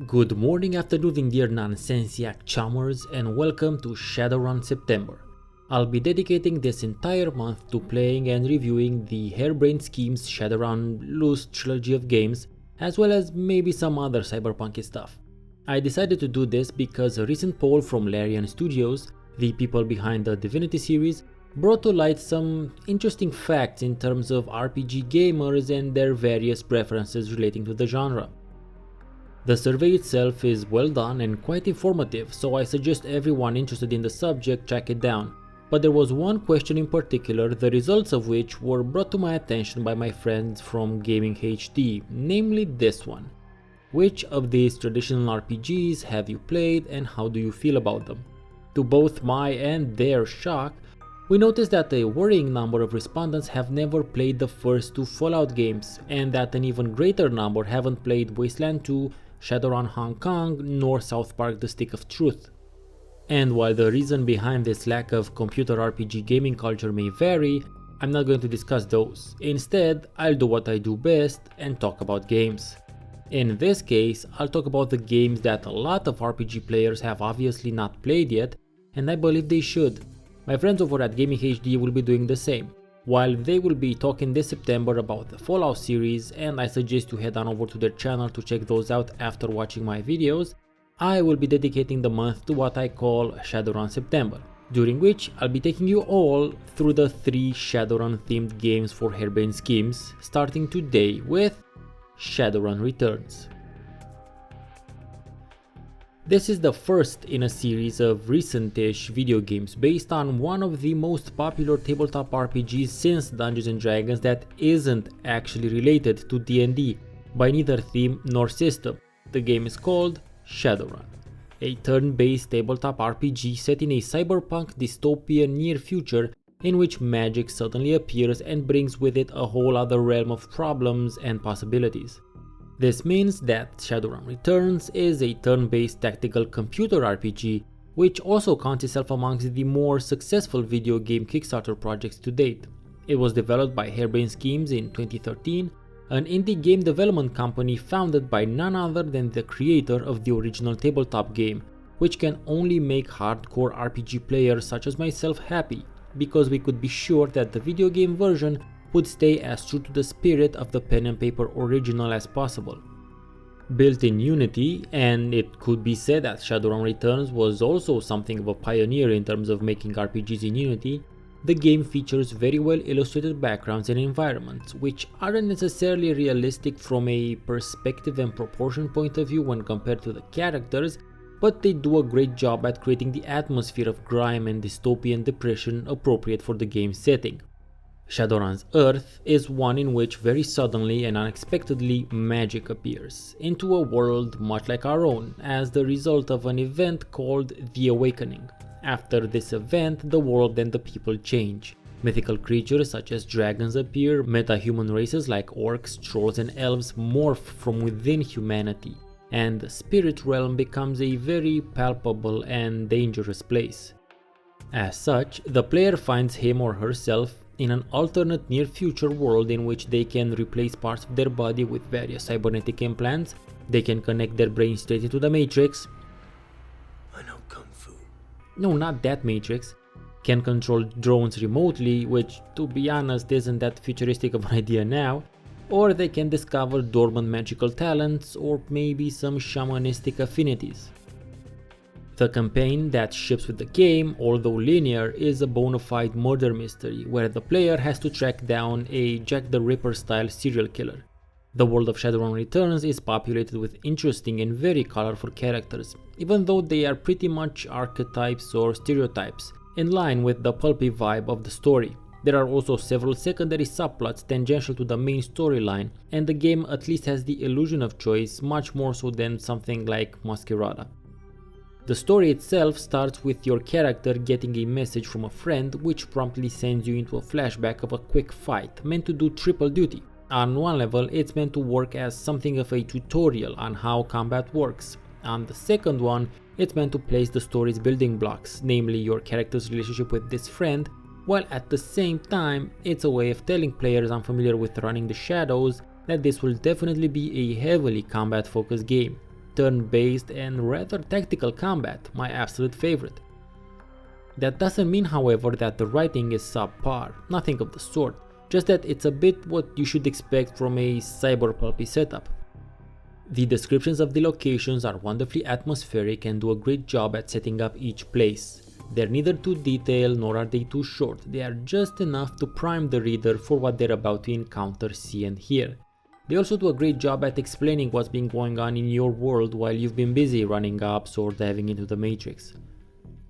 Good morning, afternoon, dear nonsensiac chummers, and welcome to Shadowrun September. I'll be dedicating this entire month to playing and reviewing the Harebrained Schemes Shadowrun loose trilogy of games, as well as maybe some other cyberpunk stuff. I decided to do this because a recent poll from Larian Studios, the people behind the Divinity series, brought to light some interesting facts in terms of RPG gamers and their various preferences relating to the genre. The survey itself is well done and quite informative, so I suggest everyone interested in the subject track it down. But there was one question in particular, the results of which were brought to my attention by my friends from Gaming HD, namely this one. Which of these traditional RPGs have you played and how do you feel about them? To both my and their shock, we noticed that a worrying number of respondents have never played the first two Fallout games, and that an even greater number haven't played Wasteland 2, Shadowrun Hong Kong, nor South Park The Stick of Truth. And while the reason behind this lack of computer RPG gaming culture may vary, I'm not going to discuss those. Instead, I'll do what I do best and talk about games. In this case, I'll talk about the games that a lot of RPG players have obviously not played yet, and I believe they should. My friends over at Gaming HD will be doing the same, while they will be talking this September about the Fallout series, and I suggest you head on over to their channel to check those out after watching my videos. I will be dedicating the month to what I call Shadowrun September, during which I'll be taking you all through the 3 Shadowrun themed games for Harebrained Schemes, starting today with Shadowrun Returns. This is the first in a series of recent-ish video games based on one of the most popular tabletop RPGs since Dungeons & Dragons that isn't actually related to D&D by neither theme nor system. The game is called Shadowrun, a turn-based tabletop RPG set in a cyberpunk dystopian near future in which magic suddenly appears and brings with it a whole other realm of problems and possibilities. This means that Shadowrun Returns is a turn-based tactical computer RPG, which also counts itself amongst the more successful video game Kickstarter projects to date. It was developed by Harebrained Schemes in 2013, an indie game development company founded by none other than the creator of the original tabletop game, which can only make hardcore RPG players such as myself happy, because we could be sure that the video game version would stay as true to the spirit of the pen and paper original as possible. Built in Unity, and it could be said that Shadowrun Returns was also something of a pioneer in terms of making RPGs in Unity, the game features very well illustrated backgrounds and environments, which aren't necessarily realistic from a perspective and proportion point of view when compared to the characters, but they do a great job at creating the atmosphere of grime and dystopian depression appropriate for the game's setting. Shadowrun's Earth is one in which very suddenly and unexpectedly magic appears into a world much like our own as the result of an event called the Awakening. After this event, the world and the people change. Mythical creatures such as dragons appear, meta-human races like orcs, trolls and elves morph from within humanity, and the spirit realm becomes a very palpable and dangerous place. As such, the player finds him or herself in an alternate near-future world in which they can replace parts of their body with various cybernetic implants, they can connect their brain straight into the Matrix. I know Kung Fu. No, not that Matrix. Can control drones remotely, which to be honest isn't that futuristic of an idea now, or they can discover dormant magical talents or maybe some shamanistic affinities. The campaign that ships with the game, although linear, is a bona fide murder mystery where the player has to track down a Jack the Ripper style serial killer. The world of Shadowrun Returns is populated with interesting and very colorful characters, even though they are pretty much archetypes or stereotypes, in line with the pulpy vibe of the story. There are also several secondary subplots tangential to the main storyline, and the game at least has the illusion of choice much more so than something like Masquerada. The story itself starts with your character getting a message from a friend which promptly sends you into a flashback of a quick fight meant to do triple duty. On one level, it's meant to work as something of a tutorial on how combat works. On the second one, it's meant to place the story's building blocks, namely your character's relationship with this friend, while at the same time, it's a way of telling players unfamiliar with running the shadows that this will definitely be a heavily combat-focused game. turn-based and rather tactical combat, my absolute favorite. That doesn't mean, however, that the writing is subpar, nothing of the sort, just that it's a bit what you should expect from a cyberpulpy setup. The descriptions of the locations are wonderfully atmospheric and do a great job at setting up each place. They're neither too detailed nor are they too short, they are just enough to prime the reader for what they're about to encounter, see and hear. They also do a great job at explaining what's been going on in your world while you've been busy running apps or diving into the Matrix.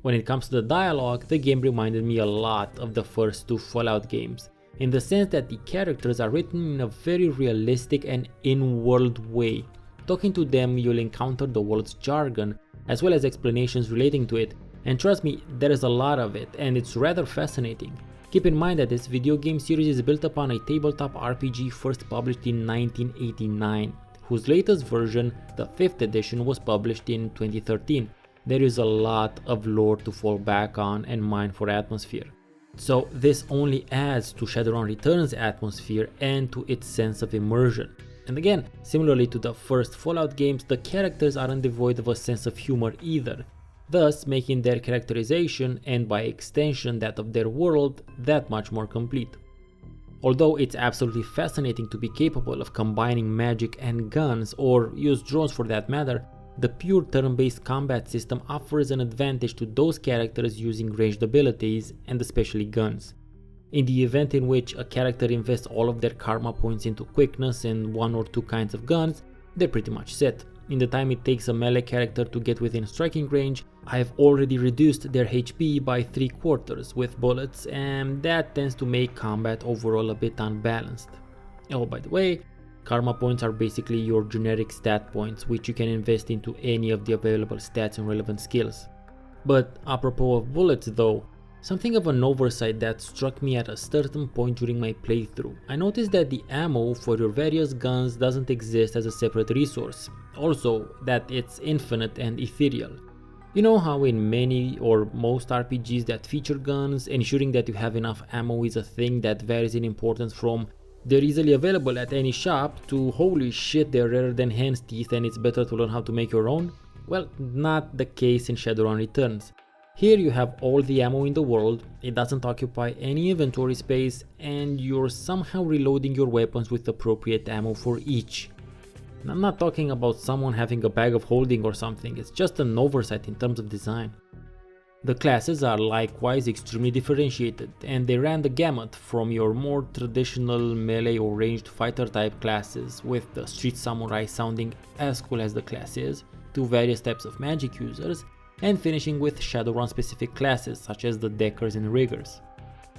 When it comes to the dialogue, the game reminded me a lot of the first two Fallout games, in the sense that the characters are written in a very realistic and in-world way. Talking to them, you'll encounter the world's jargon, as well as explanations relating to it, and trust me, there is a lot of it, and it's rather fascinating. Keep in mind that this video game series is built upon a tabletop RPG first published in 1989, whose latest version, the 5th edition, was published in 2013. There is a lot of lore to fall back on and mine for atmosphere. So this only adds to Shadowrun Returns' atmosphere and to its sense of immersion. And again, similarly to the first Fallout games, the characters aren't devoid of a sense of humor either, thus making their characterization, and by extension that of their world, that much more complete. Although it's absolutely fascinating to be capable of combining magic and guns, or use drones for that matter, the pure turn-based combat system offers an advantage to those characters using ranged abilities, and especially guns. In the event in which a character invests all of their karma points into quickness and one or two kinds of guns, they're pretty much set. In the time it takes a melee character to get within striking range, I have already reduced their HP by 3/4 with bullets, and that tends to make combat overall a bit unbalanced. Oh, by the way, karma points are basically your generic stat points, which you can invest into any of the available stats and relevant skills. But apropos of bullets though, something of an oversight that struck me at a certain point during my playthrough. I noticed that the ammo for your various guns doesn't exist as a separate resource, also that it's infinite and ethereal. You know how in many or most RPGs that feature guns, ensuring that you have enough ammo is a thing that varies in importance from they're easily available at any shop to holy shit they're rarer than hen's teeth and it's better to learn how to make your own? Well, not the case in Shadowrun Returns. Here you have all the ammo in the world, it doesn't occupy any inventory space, and you're somehow reloading your weapons with appropriate ammo for each. And I'm not talking about someone having a bag of holding or something, it's just an oversight in terms of design. The classes are likewise extremely differentiated, and they ran the gamut from your more traditional melee or ranged fighter type classes, with the street samurai sounding as cool as the class is, to various types of magic users, and finishing with Shadowrun specific classes such as the deckers and riggers.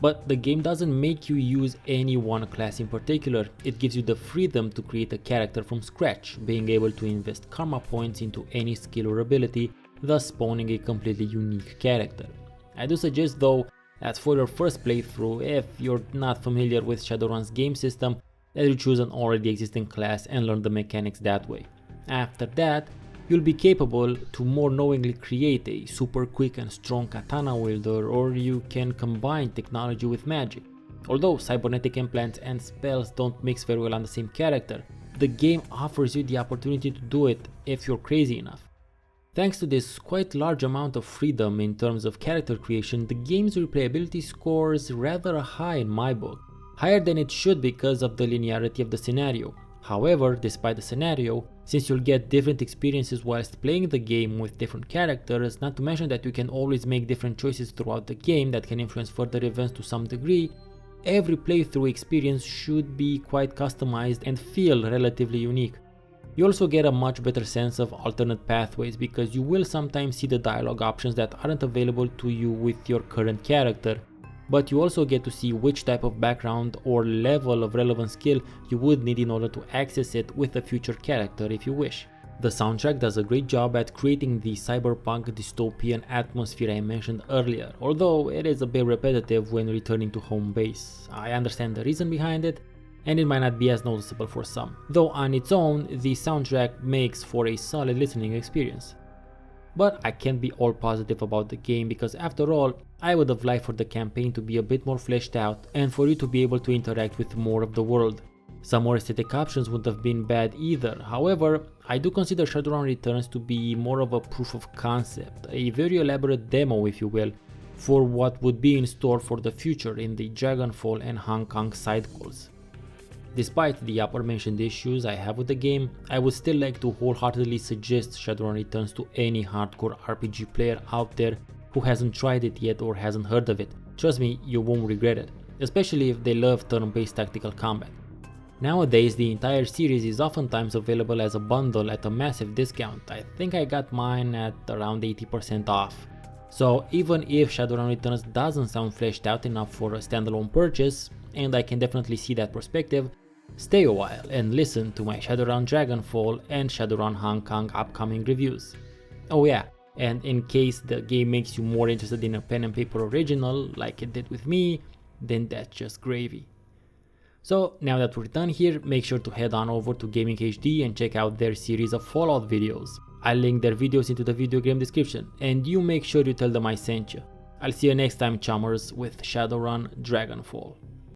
But the game doesn't make you use any one class in particular, it gives you the freedom to create a character from scratch, being able to invest karma points into any skill or ability, thus spawning a completely unique character. I do suggest though that for your first playthrough, if you're not familiar with Shadowrun's game system, that you choose an already existing class and learn the mechanics that way. After that, you'll be capable to more knowingly create a super quick and strong katana wielder, or you can combine technology with magic. Although cybernetic implants and spells don't mix very well on the same character, the game offers you the opportunity to do it if you're crazy enough. Thanks to this quite large amount of freedom in terms of character creation, the game's replayability scores rather high in my book, higher than it should because of the linearity of the scenario. However, despite the scenario, since you'll get different experiences whilst playing the game with different characters, not to mention that you can always make different choices throughout the game that can influence further events to some degree, every playthrough experience should be quite customized and feel relatively unique. You also get a much better sense of alternate pathways because you will sometimes see the dialogue options that aren't available to you with your current character, but you also get to see which type of background or level of relevant skill you would need in order to access it with a future character if you wish. The soundtrack does a great job at creating the cyberpunk dystopian atmosphere I mentioned earlier, although it is a bit repetitive when returning to home base. I understand the reason behind it, and it might not be as noticeable for some, though on its own the soundtrack makes for a solid listening experience. But I can't be all positive about the game because after all, I would have liked for the campaign to be a bit more fleshed out and for you to be able to interact with more of the world. Some more aesthetic options wouldn't have been bad either. However, I do consider Shadowrun Returns to be more of a proof of concept, a very elaborate demo if you will, for what would be in store for the future in the Dragonfall and Hong Kong sidequels. Despite the aforementioned issues I have with the game, I would still like to wholeheartedly suggest Shadowrun Returns to any hardcore RPG player out there who hasn't tried it yet or hasn't heard of it. Trust me, you won't regret it, especially if they love turn-based tactical combat. Nowadays, the entire series is oftentimes available as a bundle at a massive discount. I think I got mine at around 80% off. So even if Shadowrun Returns doesn't sound fleshed out enough for a standalone purchase, and I can definitely see that perspective, stay a while and listen to my Shadowrun Dragonfall and Shadowrun Hong Kong upcoming reviews. Oh yeah, and in case the game makes you more interested in a pen and paper original like it did with me, then that's just gravy. So now that we're done here, make sure to head on over to Gaming HD and check out their series of Fallout videos. I'll link their videos into the video game description, and you make sure you tell them I sent you. I'll see you next time, chummers, with Shadowrun Dragonfall.